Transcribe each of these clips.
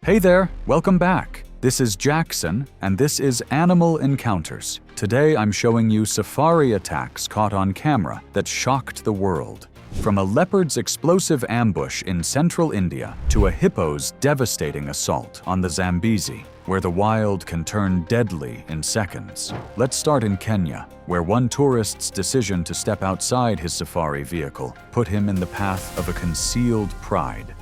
Hey there, welcome back. This is Jackson, and this is Animal Encounters. Today I'm showing you safari attacks caught on camera that shocked the world. From a leopard's explosive ambush in central India to a hippo's devastating assault on the Zambezi, where the wild can turn deadly in seconds. Let's start in Kenya, where one tourist's decision to step outside his safari vehicle put him in the path of a concealed pride.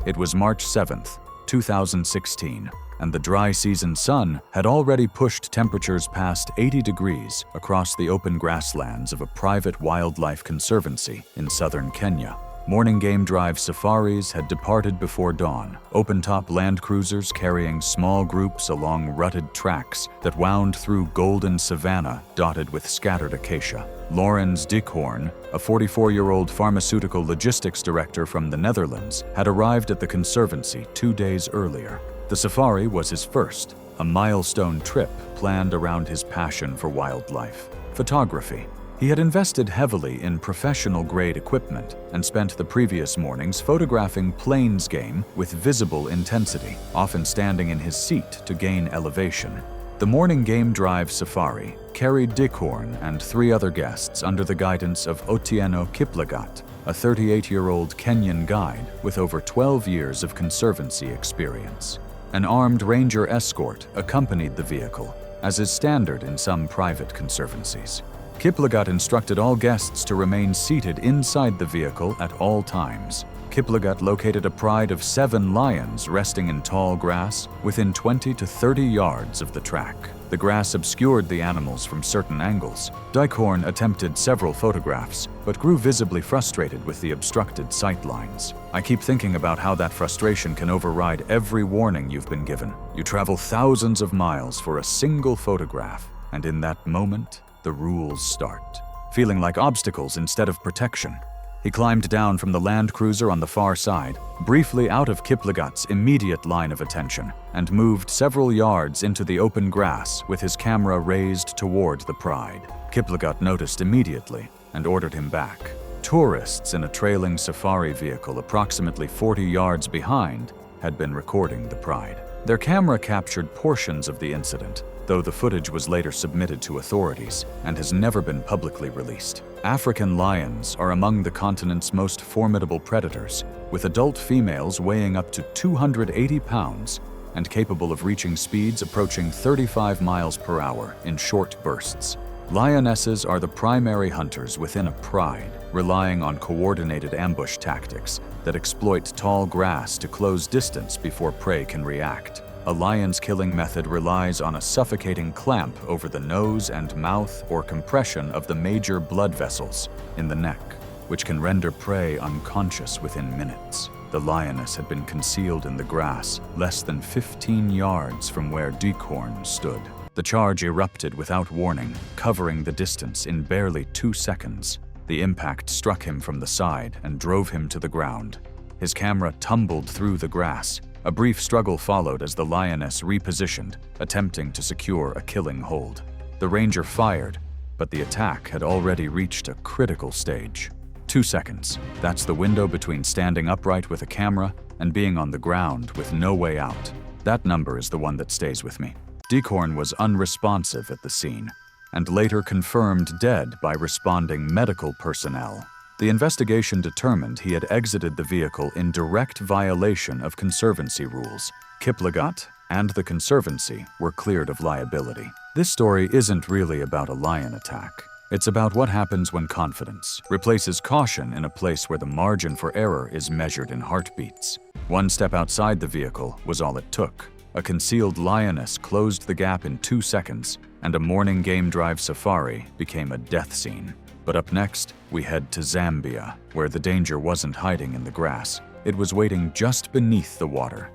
It was March 7th, 2016, and the dry season sun had already pushed temperatures past 80 degrees across the open grasslands of a private wildlife conservancy in southern Kenya. Morning game drive safaris had departed before dawn, open-top land cruisers carrying small groups along rutted tracks that wound through golden savanna dotted with scattered acacia. Laurens Dickhorn, a 44-year-old pharmaceutical logistics director from the Netherlands, had arrived at the conservancy 2 days earlier. The safari was his first, a milestone trip planned around his passion for wildlife, photography. He had invested heavily in professional-grade equipment and spent the previous mornings photographing plains game with visible intensity, often standing in his seat to gain elevation. The morning game drive safari carried Dickhorn and 3 other guests under the guidance of Otieno Kiplagat, a 38-year-old Kenyan guide with over 12 years of conservancy experience. An armed ranger escort accompanied the vehicle, as is standard in some private conservancies. Kiplagat instructed all guests to remain seated inside the vehicle at all times. Kiplagat located a pride of 7 lions resting in tall grass within 20 to 30 yards of the track. The grass obscured the animals from certain angles. Dickhorn attempted several photographs, but grew visibly frustrated with the obstructed sight lines. I keep thinking about how that frustration can override every warning you've been given. You travel thousands of miles for a single photograph, and in that moment, the rules start, feeling like obstacles instead of protection. He climbed down from the land cruiser on the far side, briefly out of Kiplagat's immediate line of attention, and moved several yards into the open grass with his camera raised toward the pride. Kiplagat noticed immediately and ordered him back. Tourists in a trailing safari vehicle approximately 40 yards behind had been recording the pride. Their camera captured portions of the incident, though the footage was later submitted to authorities and has never been publicly released. African lions are among the continent's most formidable predators, with adult females weighing up to 280 pounds and capable of reaching speeds approaching 35 miles per hour in short bursts. Lionesses are the primary hunters within a pride, relying on coordinated ambush tactics that exploit tall grass to close distance before prey can react. A lion's killing method relies on a suffocating clamp over the nose and mouth or compression of the major blood vessels in the neck, which can render prey unconscious within minutes. The lioness had been concealed in the grass less than 15 yards from where Dickhorn stood. The charge erupted without warning, covering the distance in barely 2 seconds. The impact struck him from the side and drove him to the ground. His camera tumbled through the grass. A brief struggle followed as the lioness repositioned, attempting to secure a killing hold. The ranger fired, but the attack had already reached a critical stage. 2 seconds. That's the window between standing upright with a camera and being on the ground with no way out. That number is the one that stays with me. Dickhorn was unresponsive at the scene, and later confirmed dead by responding medical personnel. The investigation determined he had exited the vehicle in direct violation of conservancy rules. Kiplagat and the conservancy were cleared of liability. This story isn't really about a lion attack. It's about what happens when confidence replaces caution in a place where the margin for error is measured in heartbeats. One step outside the vehicle was all it took. A concealed lioness closed the gap in 2 seconds, and a morning game drive safari became a death scene. But up next, we head to Zambia, where the danger wasn't hiding in the grass. It was waiting just beneath the water.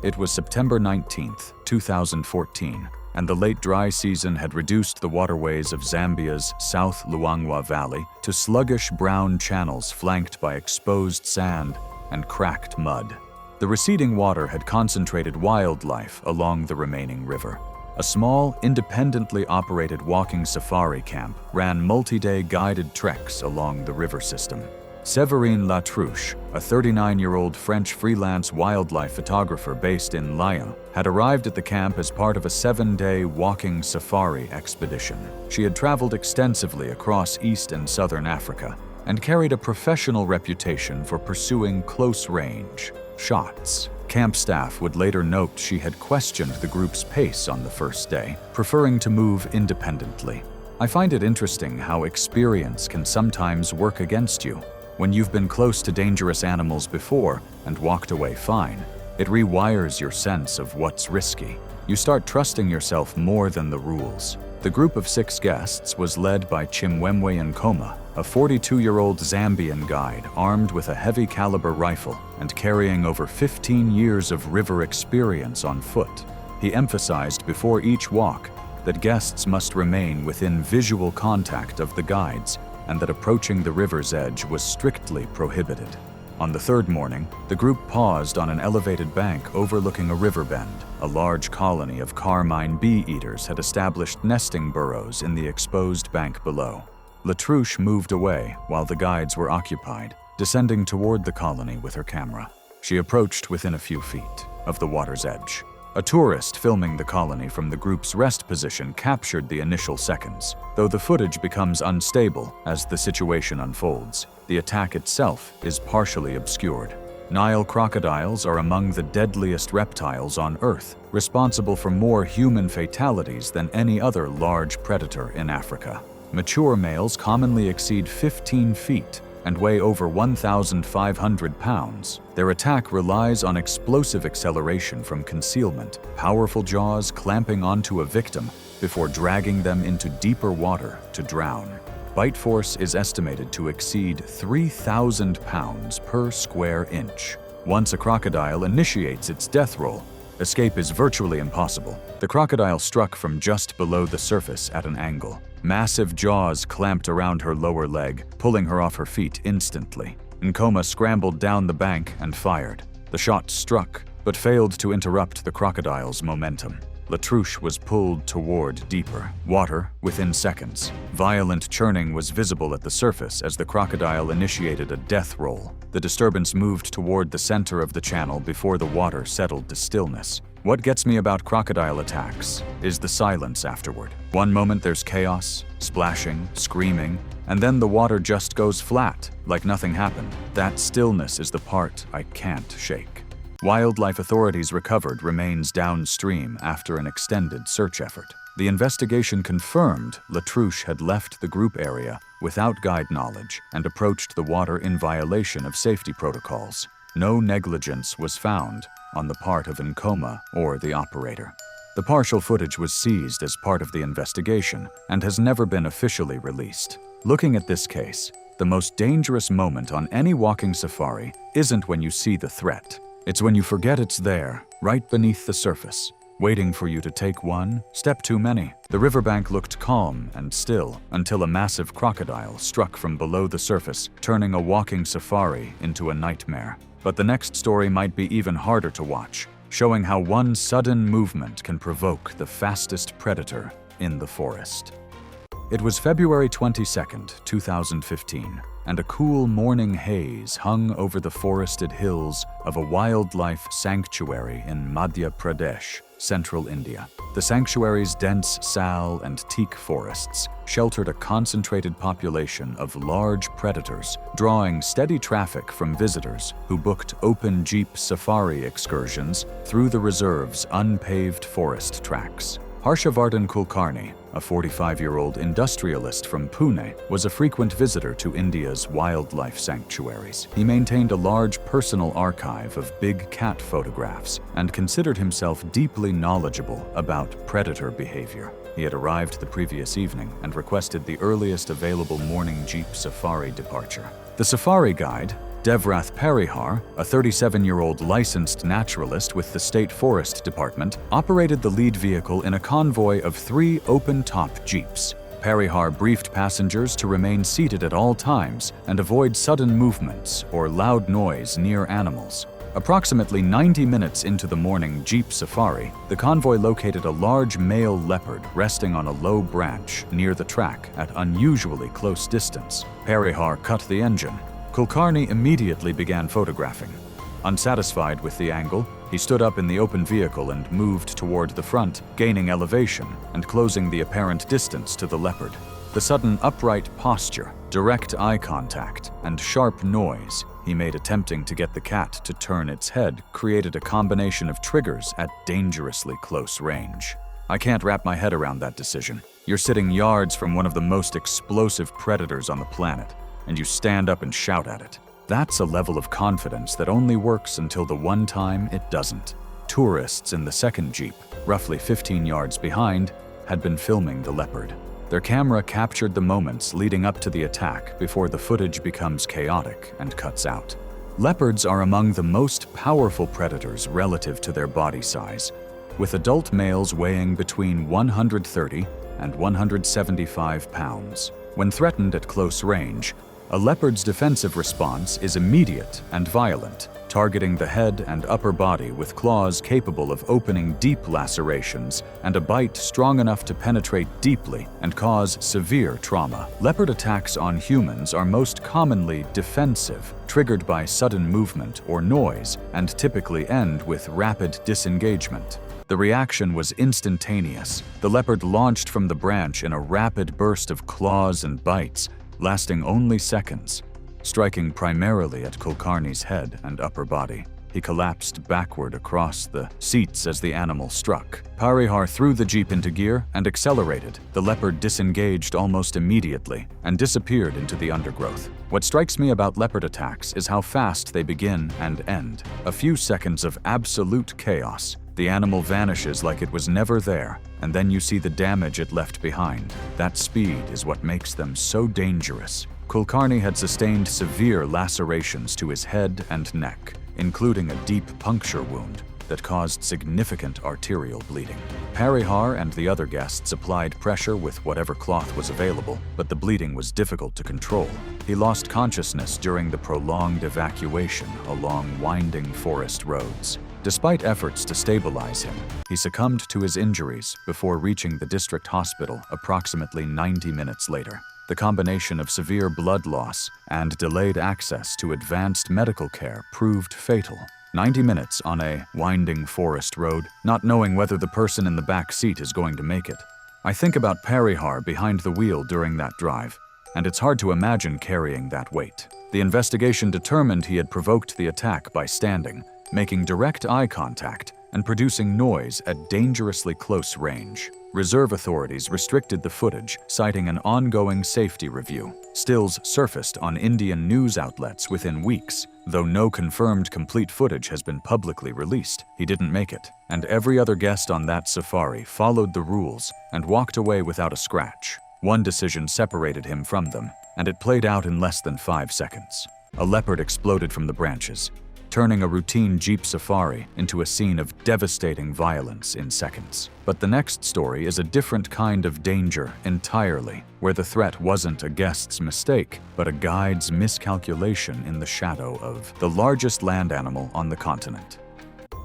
It was September 19th, 2014, and the late dry season had reduced the waterways of Zambia's South Luangwa Valley to sluggish brown channels flanked by exposed sand and cracked mud. The receding water had concentrated wildlife along the remaining river. A small, independently operated walking safari camp ran multi-day guided treks along the river system. Séverine Latrouche, a 39-year-old French freelance wildlife photographer based in Lyon, had arrived at the camp as part of a 7-day walking safari expedition. She had traveled extensively across East and Southern Africa and carried a professional reputation for pursuing close-range shots. Camp staff would later note she had questioned the group's pace on the first day, preferring to move independently. I find it interesting how experience can sometimes work against you. When you've been close to dangerous animals before and walked away fine, it rewires your sense of what's risky. You start trusting yourself more than the rules. The group of 6 guests was led by Chimwemwe Nkoma, a 42-year-old Zambian guide armed with a heavy-caliber rifle and carrying over 15 years of river experience on foot. He emphasized before each walk that guests must remain within visual contact of the guides and that approaching the river's edge was strictly prohibited. On the 3rd morning, the group paused on an elevated bank overlooking a river bend. A large colony of carmine bee-eaters had established nesting burrows in the exposed bank below. Latrouche moved away while the guides were occupied, descending toward the colony with her camera. She approached within a few feet of the water's edge. A tourist filming the colony from the group's rest position captured the initial seconds. Though the footage becomes unstable as the situation unfolds, the attack itself is partially obscured. Nile crocodiles are among the deadliest reptiles on Earth, responsible for more human fatalities than any other large predator in Africa. Mature males commonly exceed 15 feet and weigh over 1,500 pounds. Their attack relies on explosive acceleration from concealment, powerful jaws clamping onto a victim before dragging them into deeper water to drown. Bite force is estimated to exceed 3,000 pounds per square inch. Once a crocodile initiates its death roll, escape is virtually impossible. The crocodile struck from just below the surface at an angle. Massive jaws clamped around her lower leg, pulling her off her feet instantly. Nkoma scrambled down the bank and fired. The shot struck, but failed to interrupt the crocodile's momentum. Latrouche was pulled toward deeper water within seconds. Violent churning was visible at the surface as the crocodile initiated a death roll. The disturbance moved toward the center of the channel before the water settled to stillness. What gets me about crocodile attacks is the silence afterward. One moment there's chaos, splashing, screaming, and then the water just goes flat, like nothing happened. That stillness is the part I can't shake. Wildlife authorities recovered remains downstream after an extended search effort. The investigation confirmed Latrouche had left the group area without guide knowledge and approached the water in violation of safety protocols. No negligence was found on the part of Nkoma or the operator. The partial footage was seized as part of the investigation and has never been officially released. Looking at this case, the most dangerous moment on any walking safari isn't when you see the threat. It's when you forget it's there, right beneath the surface, waiting for you to take one step too many. The riverbank looked calm and still until a massive crocodile struck from below the surface, turning a walking safari into a nightmare. But the next story might be even harder to watch, showing how one sudden movement can provoke the fastest predator in the forest. It was February 22, 2015, and a cool morning haze hung over the forested hills of a wildlife sanctuary in Madhya Pradesh, central India. The sanctuary's dense sal and teak forests sheltered a concentrated population of large predators, drawing steady traffic from visitors who booked open jeep safari excursions through the reserve's unpaved forest tracks. Harshavardhan Kulkarni, a 45-year-old industrialist from Pune, was a frequent visitor to India's wildlife sanctuaries. He maintained a large personal archive of big cat photographs and considered himself deeply knowledgeable about predator behavior. He had arrived the previous evening and requested the earliest available morning jeep safari departure. The safari guide, Devrath Parihar, a 37-year-old licensed naturalist with the State Forest Department, operated the lead vehicle in a convoy of 3 open-top jeeps. Parihar briefed passengers to remain seated at all times and avoid sudden movements or loud noise near animals. Approximately 90 minutes into the morning jeep safari, the convoy located a large male leopard resting on a low branch near the track at unusually close distance. Parihar cut the engine, Kulkarni immediately began photographing. Unsatisfied with the angle, he stood up in the open vehicle and moved toward the front, gaining elevation and closing the apparent distance to the leopard. The sudden upright posture, direct eye contact, and sharp noise he made attempting to get the cat to turn its head created a combination of triggers at dangerously close range. I can't wrap my head around that decision. You're sitting yards from one of the most explosive predators on the planet, and you stand up and shout at it. That's a level of confidence that only works until the one time it doesn't. Tourists in the second Jeep, roughly 15 yards behind, had been filming the leopard. Their camera captured the moments leading up to the attack before the footage becomes chaotic and cuts out. Leopards are among the most powerful predators relative to their body size, with adult males weighing between 130 and 175 pounds. When threatened at close range, a leopard's defensive response is immediate and violent, targeting the head and upper body with claws capable of opening deep lacerations and a bite strong enough to penetrate deeply and cause severe trauma. Leopard attacks on humans are most commonly defensive, triggered by sudden movement or noise, and typically end with rapid disengagement. The reaction was instantaneous. The leopard launched from the branch in a rapid burst of claws and bites, lasting only seconds, striking primarily at Kulkarni's head and upper body. He collapsed backward across the seats as the animal struck. Parihar threw the Jeep into gear and accelerated. The leopard disengaged almost immediately and disappeared into the undergrowth. What strikes me about leopard attacks is how fast they begin and end. A few seconds of absolute chaos. The animal vanishes like it was never there, and then you see the damage it left behind. That speed is what makes them so dangerous. Kulkarni had sustained severe lacerations to his head and neck, including a deep puncture wound that caused significant arterial bleeding. Parihar and the other guests applied pressure with whatever cloth was available, but the bleeding was difficult to control. He lost consciousness during the prolonged evacuation along winding forest roads. Despite efforts to stabilize him, he succumbed to his injuries before reaching the district hospital approximately 90 minutes later. The combination of severe blood loss and delayed access to advanced medical care proved fatal. 90 minutes on a winding forest road, not knowing whether the person in the back seat is going to make it. I think about Parihar behind the wheel during that drive, and it's hard to imagine carrying that weight. The investigation determined he had provoked the attack by standing, making direct eye contact, and producing noise at dangerously close range. Reserve authorities restricted the footage, citing an ongoing safety review. Stills surfaced on Indian news outlets within weeks, though no confirmed complete footage has been publicly released. He didn't make it, and every other guest on that safari followed the rules and walked away without a scratch. One decision separated him from them, and it played out in less than 5 seconds. A leopard exploded from the branches, turning a routine Jeep safari into a scene of devastating violence in seconds. But the next story is a different kind of danger entirely, where the threat wasn't a guest's mistake, but a guide's miscalculation in the shadow of the largest land animal on the continent.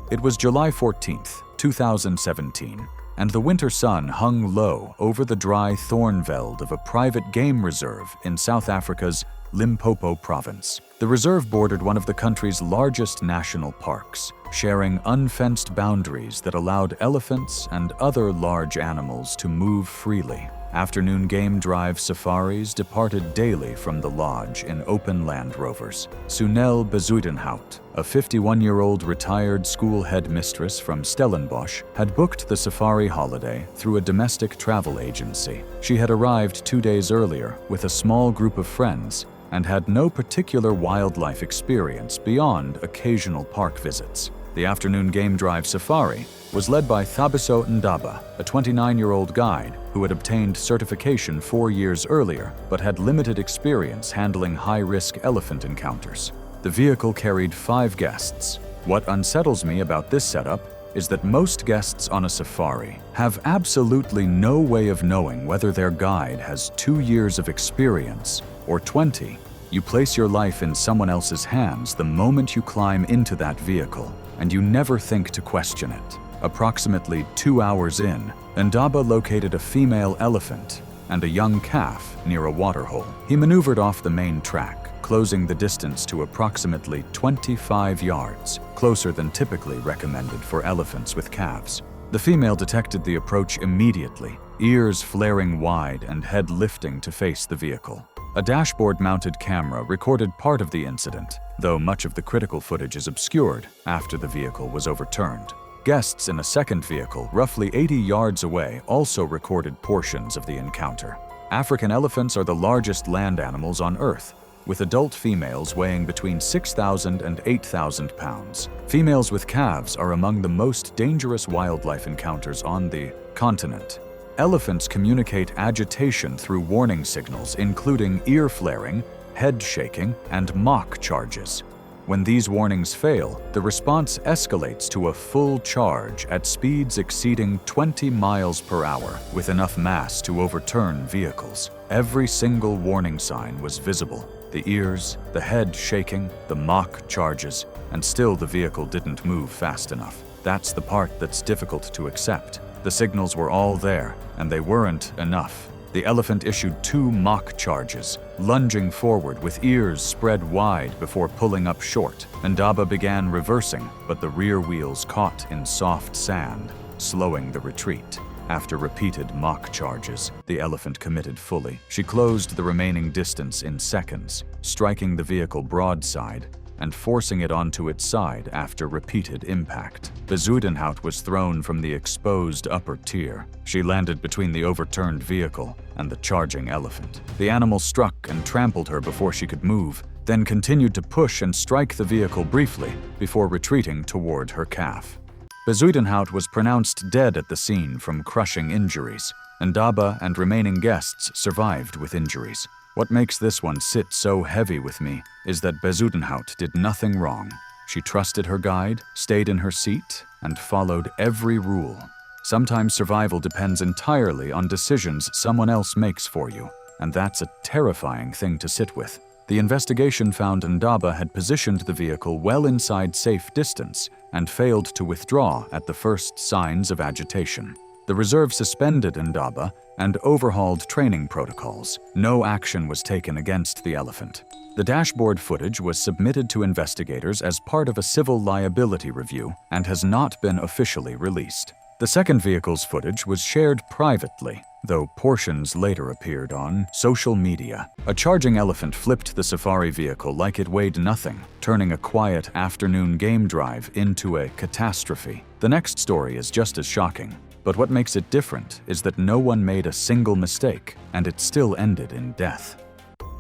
It was July 14th, 2017, and the winter sun hung low over the dry thornveld of a private game reserve in South Africa's Limpopo province. The reserve bordered one of the country's largest national parks, sharing unfenced boundaries that allowed elephants and other large animals to move freely. Afternoon game drive safaris departed daily from the lodge in open Land Rovers. Sunel Bezuidenhout, a 51-year-old retired school headmistress from Stellenbosch, had booked the safari holiday through a domestic travel agency. She had arrived 2 days earlier with a small group of friends and had no particular wildlife experience beyond occasional park visits. The afternoon game drive safari was led by Thabiso Ndaba, a 29-year-old guide who had obtained certification 4 years earlier but had limited experience handling high-risk elephant encounters. The vehicle carried 5 guests. What unsettles me about this setup is that most guests on a safari have absolutely no way of knowing whether their guide has 2 years of experience or 20. You place your life in someone else's hands the moment you climb into that vehicle, and you never think to question it. Approximately 2 hours in, Ndaba located a female elephant and a young calf near a waterhole. He maneuvered off the main track, closing the distance to approximately 25 yards, closer than typically recommended for elephants with calves. The female detected the approach immediately, ears flaring wide and head lifting to face the vehicle. A dashboard-mounted camera recorded part of the incident, though much of the critical footage is obscured after the vehicle was overturned. Guests in a second vehicle, roughly 80 yards away, also recorded portions of the encounter. African elephants are the largest land animals on Earth, with adult females weighing between 6,000 and 8,000 pounds. Females with calves are among the most dangerous wildlife encounters on the continent. Elephants communicate agitation through warning signals, including ear flaring, head shaking, and mock charges. When these warnings fail, the response escalates to a full charge at speeds exceeding 20 miles per hour, with enough mass to overturn vehicles. Every single warning sign was visible: the ears, the head shaking, the mock charges, and still the vehicle didn't move fast enough. That's the part that's difficult to accept. The signals were all there, and they weren't enough. The elephant issued 2 mock charges, lunging forward with ears spread wide before pulling up short. Ndaba began reversing, but the rear wheels caught in soft sand, slowing the retreat. After repeated mock charges, the elephant committed fully. She closed the remaining distance in seconds, striking the vehicle broadside and forcing it onto its side after repeated impact. Bezuidenhout was thrown from the exposed upper tier. She landed between the overturned vehicle and the charging elephant. The animal struck and trampled her before she could move, then continued to push and strike the vehicle briefly before retreating toward her calf. Bezuidenhout was pronounced dead at the scene from crushing injuries. Ndaba and remaining guests survived with injuries. What makes this one sit so heavy with me is that Bezuidenhout did nothing wrong. She trusted her guide, stayed in her seat, and followed every rule. Sometimes survival depends entirely on decisions someone else makes for you, and that's a terrifying thing to sit with. The investigation found Ndaba had positioned the vehicle well inside safe distance and failed to withdraw at the first signs of agitation. The reserve suspended Ndaba and overhauled training protocols. No action was taken against the elephant. The dashboard footage was submitted to investigators as part of a civil liability review and has not been officially released. The second vehicle's footage was shared privately, though portions later appeared on social media. A charging elephant flipped the safari vehicle like it weighed nothing, turning a quiet afternoon game drive into a catastrophe. The next story is just as shocking. But what makes it different is that no one made a single mistake, and it still ended in death.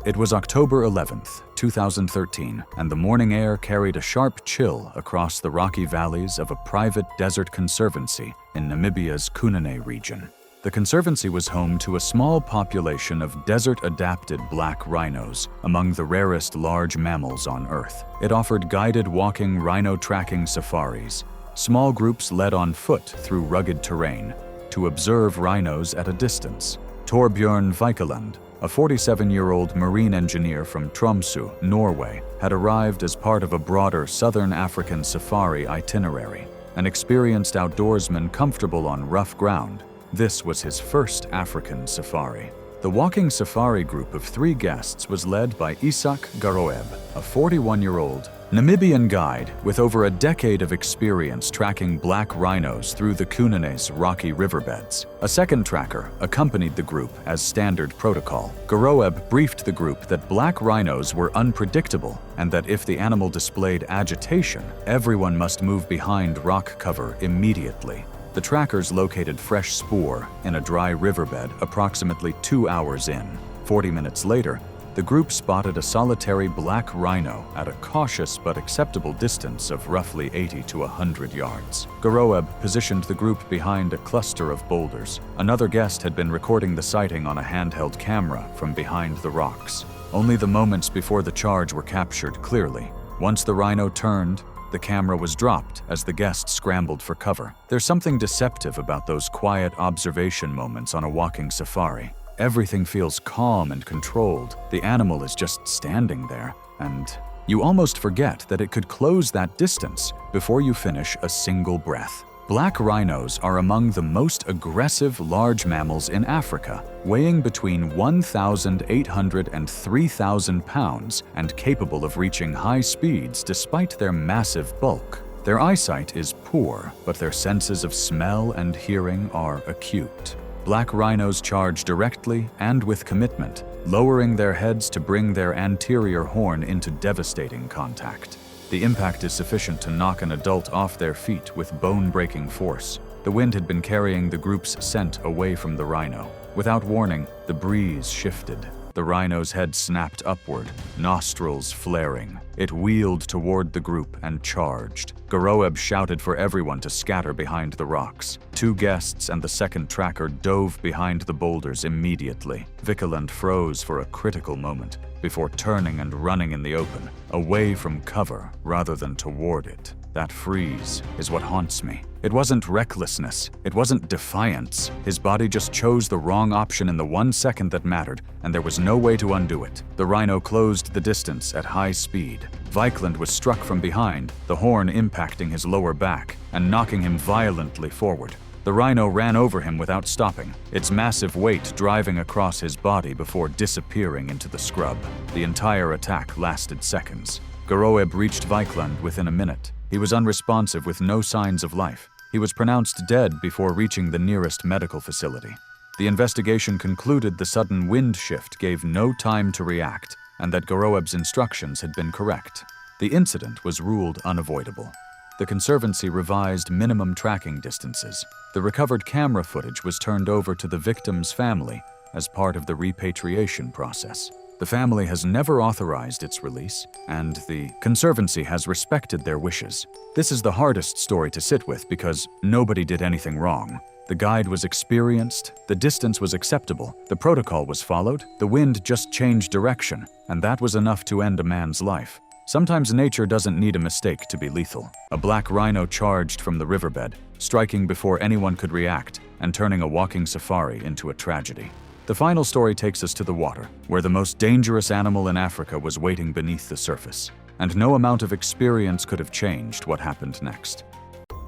It was October 11th, 2013, and the morning air carried a sharp chill across the rocky valleys of a private desert conservancy in Namibia's Kunene region. The conservancy was home to a small population of desert-adapted black rhinos, among the rarest large mammals on Earth. It offered guided walking rhino tracking safaris. Small groups led on foot through rugged terrain to observe rhinos at a distance. Torbjørn Vikeland, a 47-year-old marine engineer from Tromsø, Norway, had arrived as part of a broader Southern African safari itinerary. An experienced outdoorsman comfortable on rough ground, this was his first African safari. The walking safari group of 3 guests was led by Isak Garoeb, a 41-year-old Namibian guide with over a decade of experience tracking black rhinos through the Kunene's rocky riverbeds. A second tracker accompanied the group as standard protocol. Garoeb briefed the group that black rhinos were unpredictable and that if the animal displayed agitation, everyone must move behind rock cover immediately. The trackers located fresh spoor in a dry riverbed approximately 2 hours in. 40 minutes later, the group spotted a solitary black rhino at a cautious but acceptable distance of roughly 80 to 100 yards. Garoeb positioned the group behind a cluster of boulders. Another guest had been recording the sighting on a handheld camera from behind the rocks. Only the moments before the charge were captured clearly. Once the rhino turned, the camera was dropped as the guests scrambled for cover. There's something deceptive about those quiet observation moments on a walking safari. Everything feels calm and controlled. The animal is just standing there, and you almost forget that it could close that distance before you finish a single breath. Black rhinos are among the most aggressive large mammals in Africa, weighing between 1,800 and 3,000 pounds and capable of reaching high speeds despite their massive bulk. Their eyesight is poor, but their senses of smell and hearing are acute. Black rhinos charge directly and with commitment, lowering their heads to bring their anterior horn into devastating contact. The impact is sufficient to knock an adult off their feet with bone-breaking force. The wind had been carrying the group's scent away from the rhino. Without warning, the breeze shifted. The rhino's head snapped upward, nostrils flaring. It wheeled toward the group and charged. Goroeb shouted for everyone to scatter behind the rocks. 2 guests and the second tracker dove behind the boulders immediately. Vikaland froze for a critical moment before turning and running in the open, away from cover rather than toward it. That freeze is what haunts me. It wasn't recklessness. It wasn't defiance. His body just chose the wrong option in the 1 second that mattered, and there was no way to undo it. The rhino closed the distance at high speed. Vikaland was struck from behind, the horn impacting his lower back and knocking him violently forward. The rhino ran over him without stopping, its massive weight driving across his body before disappearing into the scrub. The entire attack lasted seconds. Goroeb reached Vikaland within a minute. He was unresponsive with no signs of life. He was pronounced dead before reaching the nearest medical facility. The investigation concluded the sudden wind shift gave no time to react, and that Goroeb's instructions had been correct. The incident was ruled unavoidable. The Conservancy revised minimum tracking distances. The recovered camera footage was turned over to the victim's family as part of the repatriation process. The family has never authorized its release, and the Conservancy has respected their wishes. This is the hardest story to sit with because nobody did anything wrong. The guide was experienced, the distance was acceptable, the protocol was followed, the wind just changed direction, and that was enough to end a man's life. Sometimes nature doesn't need a mistake to be lethal. A black rhino charged from the riverbed, striking before anyone could react and turning a walking safari into a tragedy. The final story takes us to the water, where the most dangerous animal in Africa was waiting beneath the surface, and no amount of experience could have changed what happened next.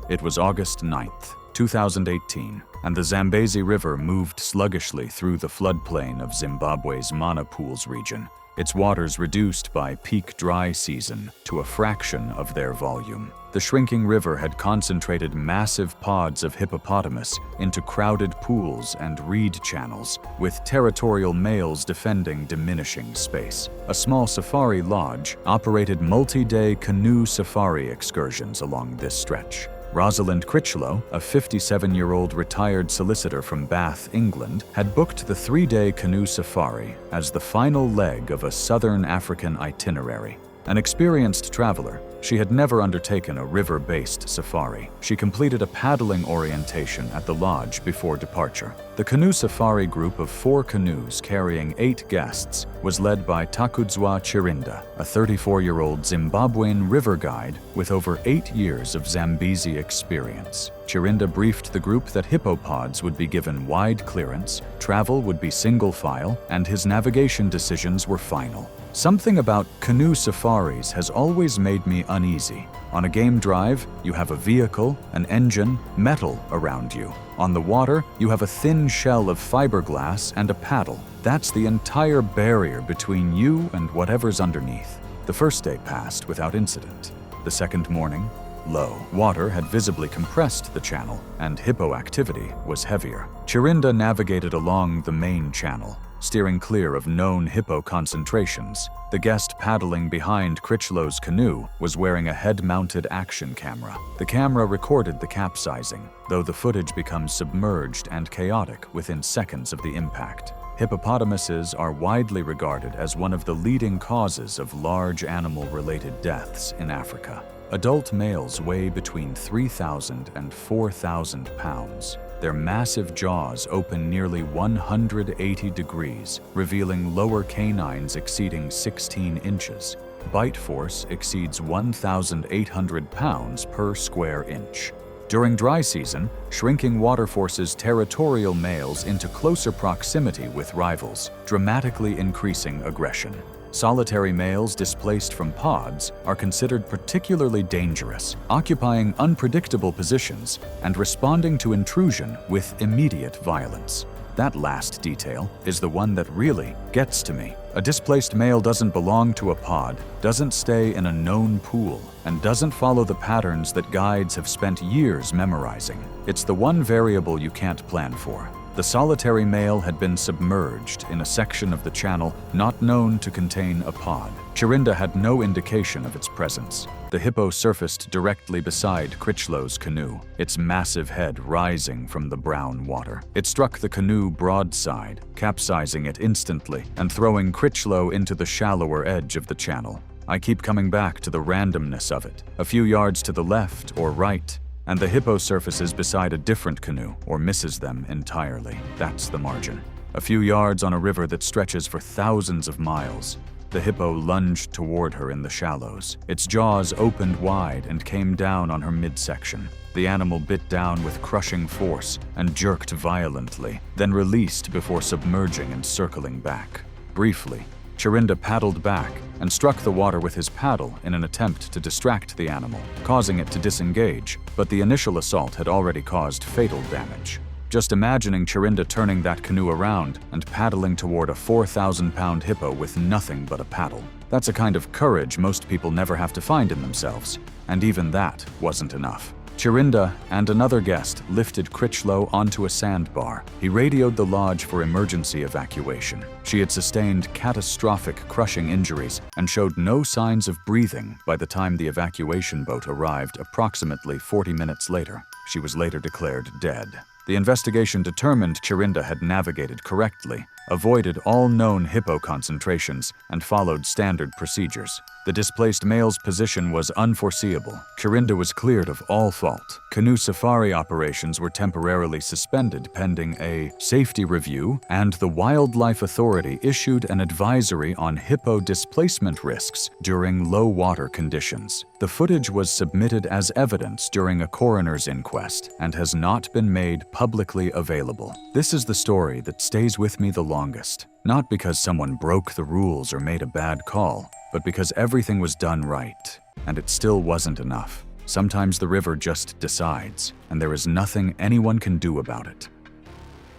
It was August 9th, 2018, and the Zambezi River moved sluggishly through the floodplain of Zimbabwe's Mana Pools region, its waters reduced by peak dry season to a fraction of their volume. The shrinking river had concentrated massive pods of hippopotamus into crowded pools and reed channels, with territorial males defending diminishing space. A small safari lodge operated multi-day canoe safari excursions along this stretch. Rosalind Critchlow, a 57-year-old retired solicitor from Bath, England, had booked the 3-day canoe safari as the final leg of a southern African itinerary. An experienced traveler, she had never undertaken a river-based safari. She completed a paddling orientation at the lodge before departure. The canoe safari group of 4 canoes carrying 8 guests was led by Takudzwa Chirinda, a 34-year-old Zimbabwean river guide with over 8 years of Zambezi experience. Chirinda briefed the group that hippopods would be given wide clearance, travel would be single file, and his navigation decisions were final. Something about canoe safaris has always made me uneasy. On a game drive, you have a vehicle, an engine, metal around you. On the water, you have a thin shell of fiberglass and a paddle. That's the entire barrier between you and whatever's underneath. The first day passed without incident. The second morning, low. Water had visibly compressed the channel, and hippo activity was heavier. Chirinda navigated along the main channel, steering clear of known hippo concentrations. The guest paddling behind Critchlow's canoe was wearing a head-mounted action camera. The camera recorded the capsizing, though the footage becomes submerged and chaotic within seconds of the impact. Hippopotamuses are widely regarded as one of the leading causes of large animal-related deaths in Africa. Adult males weigh between 3,000 and 4,000 pounds. Their massive jaws open nearly 180 degrees, revealing lower canines exceeding 16 inches. Bite force exceeds 1,800 pounds per square inch. During dry season, shrinking water forces territorial males into closer proximity with rivals, dramatically increasing aggression. Solitary males displaced from pods are considered particularly dangerous, occupying unpredictable positions and responding to intrusion with immediate violence. That last detail is the one that really gets to me. A displaced male doesn't belong to a pod, doesn't stay in a known pool, and doesn't follow the patterns that guides have spent years memorizing. It's the one variable you can't plan for. The solitary male had been submerged in a section of the channel not known to contain a pod. Chirinda had no indication of its presence. The hippo surfaced directly beside Critchlow's canoe, its massive head rising from the brown water. It struck the canoe broadside, capsizing it instantly and throwing Critchlow into the shallower edge of the channel. I keep coming back to the randomness of it. A few yards to the left or right, and the hippo surfaces beside a different canoe or misses them entirely. That's the margin. A few yards on a river that stretches for thousands of miles. The hippo lunged toward her in the shallows. Its jaws opened wide and came down on her midsection. The animal bit down with crushing force and jerked violently, then released before submerging and circling back. Briefly, Chirinda paddled back and struck the water with his paddle in an attempt to distract the animal, causing it to disengage, but the initial assault had already caused fatal damage. Just imagining Chirinda turning that canoe around and paddling toward a 4,000-pound hippo with nothing but a paddle. That's a kind of courage most people never have to find in themselves, and even that wasn't enough. Chirinda and another guest lifted Critchlow onto a sandbar. He radioed the lodge for emergency evacuation. She had sustained catastrophic crushing injuries and showed no signs of breathing by the time the evacuation boat arrived approximately 40 minutes later. She was later declared dead. The investigation determined Chirinda had navigated correctly, avoided all known hippo concentrations, and followed standard procedures. The displaced male's position was unforeseeable. Chirinda was cleared of all fault. Canoe safari operations were temporarily suspended pending a safety review, and the Wildlife Authority issued an advisory on hippo displacement risks during low water conditions. The footage was submitted as evidence during a coroner's inquest and has not been made publicly available. This is the story that stays with me the longest. Not because someone broke the rules or made a bad call, but because everything was done right, and it still wasn't enough. Sometimes the river just decides, and there is nothing anyone can do about it.